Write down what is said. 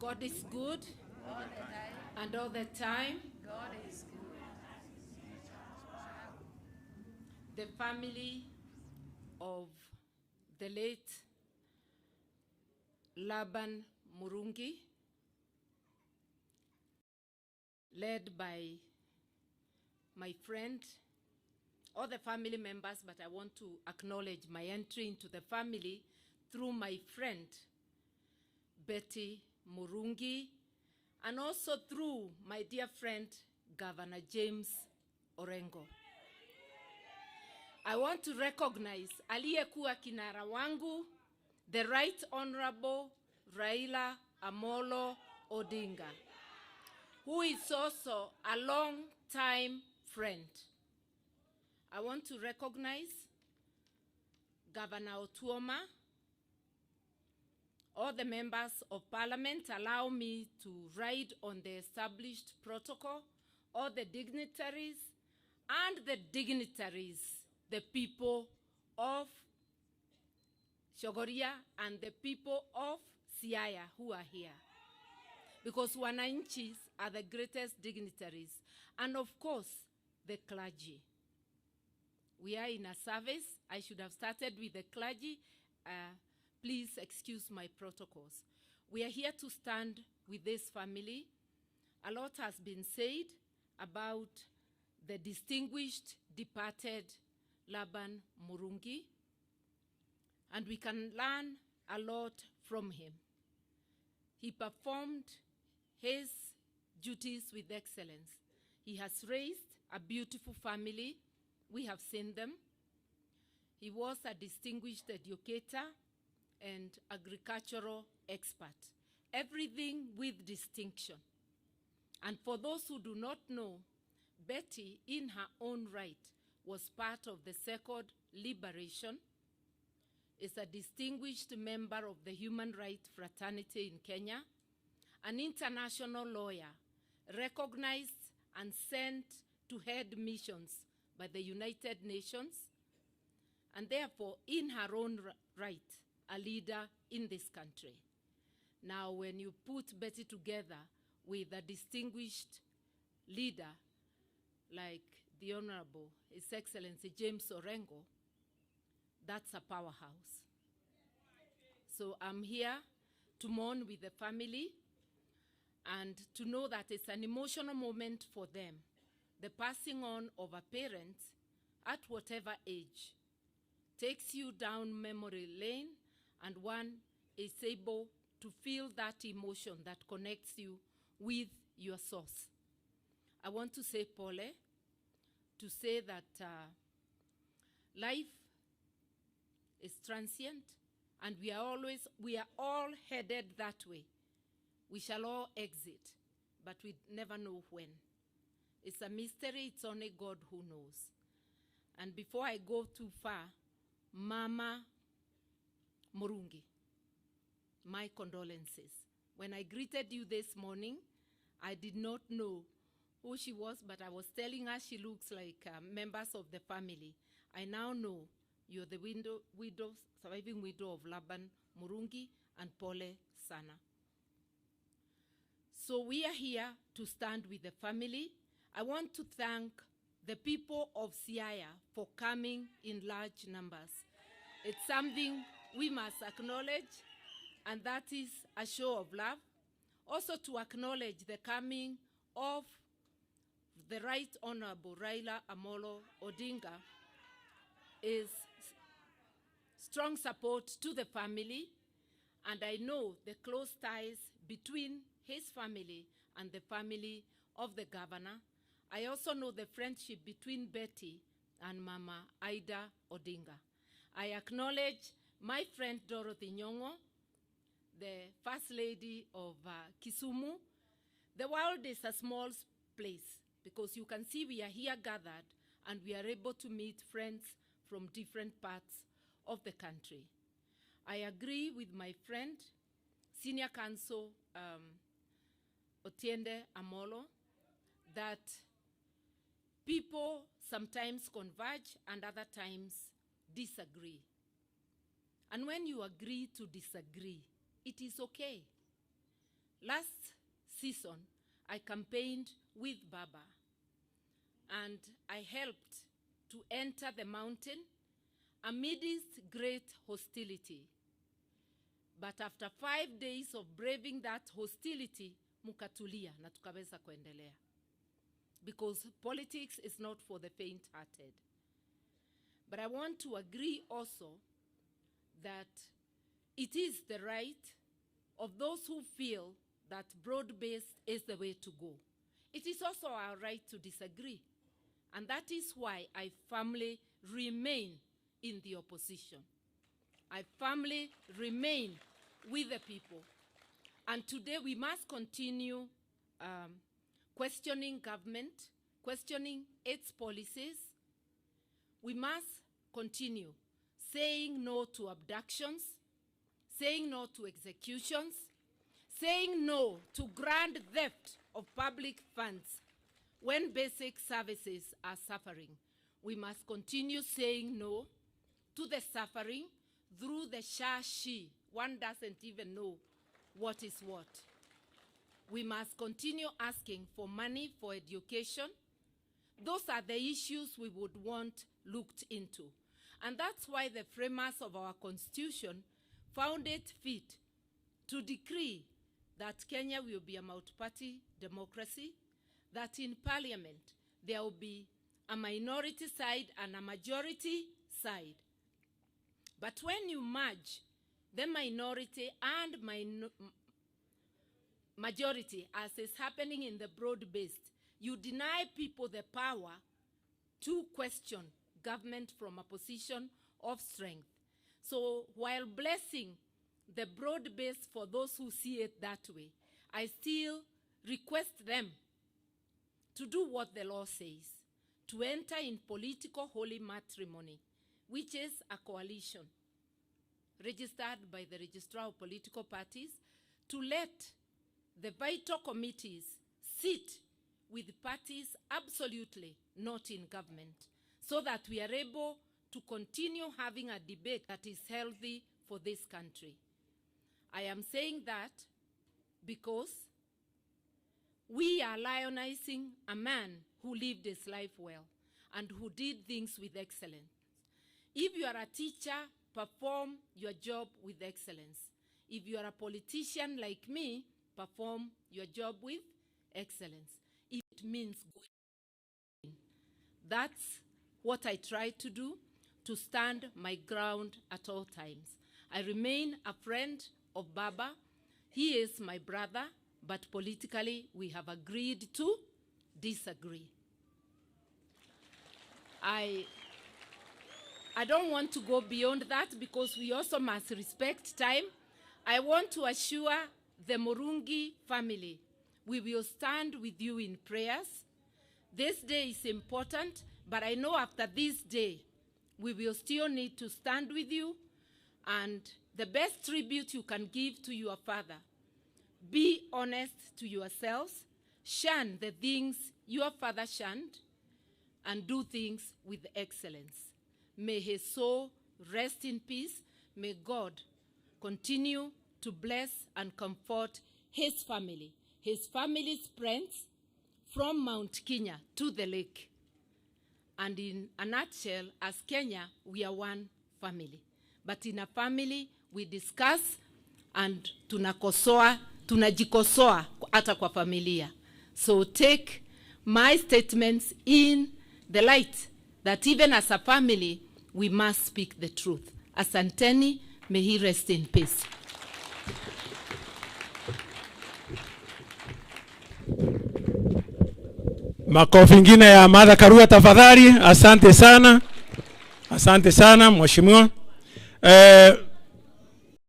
God is good, and all the time. God is good. The family of the late Laban Murungi, led by my friend, all the family members, but I want to acknowledge my entry into the family through my friend, Betty Murungi, and also through my dear friend, Governor James Orengo. I want to recognize aliyekuwa kinara wangu, the Right Honorable Raila Amolo Odinga, who is also a long-time friend. I want to recognize Governor Otuoma. All the members of parliament allow me to ride on the established protocol, all the dignitaries, the people of Shogoria and the people of Siaya who are here. Because wananchis are the greatest dignitaries. And of course, the clergy. We are in a service. I should have started with the clergy. Please excuse my protocols. We are here to stand with this family. A lot has been said about the distinguished departed Laban Murungi, and we can learn a lot from him. He performed his duties with excellence. He has raised a beautiful family. We have seen them. He was a distinguished educator and agricultural expert. Everything with distinction. And for those who do not know, Betty, in her own right, was part of the Second Liberation, is a distinguished member of the human rights fraternity in Kenya, an international lawyer, recognized and sent to head missions by the United Nations, and therefore, in her own right, a leader in this country. Now, when you put Betty together with a distinguished leader like the Honorable His Excellency James Orengo, that's a powerhouse. So I'm here to mourn with the family and to know that it's an emotional moment for them. The passing on of a parent at whatever age takes you down memory lane, and one is able to feel that emotion that connects you with your source. I want to say pole, to say that life is transient, and we are all headed that way. We shall all exit, but we never know when. It's a mystery. It's only God who knows. And before I go too far, Mama Murungi, my condolences. When I greeted you this morning, I did not know who she was, but I was telling her she looks like members of the family. I now know you're the surviving widow of Laban Murungi, and pole sana. So we are here to stand with the family. I want to thank the people of Siaya for coming in large numbers. It's something we must acknowledge, and that is a show of love. Also to acknowledge the coming of the Right Honorable Raila Amolo Odinga is strong support to the family, and I know the close ties between his family and the family of the governor. I also know the friendship between Betty and Mama Ida Odinga. I acknowledge my friend Dorothy Nyong'o, the First Lady of Kisumu. The world is a small place because you can see we are here gathered and we are able to meet friends from different parts of the country. I agree with my friend, Senior Counsel Otiende Amolo, that people sometimes converge and other times disagree. And when you agree to disagree, it is okay. Last season, I campaigned with Baba, and I helped to enter the mountain amidst great hostility. But after 5 days of braving that hostility, mukatulia na tukaweza kuendelea. Because politics is not for the faint-hearted. But I want to agree also that it is the right of those who feel that broad-based is the way to go. It is also our right to disagree. And that is why I firmly remain in the opposition. I firmly remain with the people. And today we must continue questioning government, questioning its policies. We must continue saying no to abductions, saying no to executions, saying no to grand theft of public funds when basic services are suffering. We must continue saying no to the suffering through the she. One doesn't even know what is what. We must continue asking for money for education. Those are the issues we would want looked into. And that's why the framers of our Constitution found it fit to decree that Kenya will be a multi-party democracy, that in Parliament there will be a minority side and a majority side. But when you merge the minority and majority, as is happening in the broad-based, you deny people the power to question government from a position of strength. So while blessing the broad-based for those who see it that way, I still request them to do what the law says, to enter in political holy matrimony, which is a coalition registered by the Registrar of Political Parties, to let the vital committees sit with parties absolutely not in government, so that we are able to continue having a debate that is healthy for this country. I am saying that because we are lionizing a man who lived his life well and who did things with excellence. If you are a teacher, perform your job with excellence. If you are a politician like me, perform your job with excellence. If it means going, that's what I try to do, to stand my ground at all times. I remain a friend of Baba. He is my brother, but politically we have agreed to disagree. I don't want to go beyond that because we also must respect time. I want to assure the Murungi family, we will stand with you in prayers. This day is important, but I know after this day, we will still need to stand with you. And the best tribute you can give to your father, be honest to yourselves, shun the things your father shunned, and do things with excellence. May his soul rest in peace. May God continue to bless and comfort his family's friends from Mount Kenya to the lake. And in a nutshell, as Kenya, we are one family. But in a family, we discuss and tunajikosoa hata kwa familia. So take my statements in the light that even as a family, we must speak the truth. Asanteni, may he rest in peace. Makofi ingine ya Mada Karua tafadhali. Asante sana. Asante sana mheshimiwa.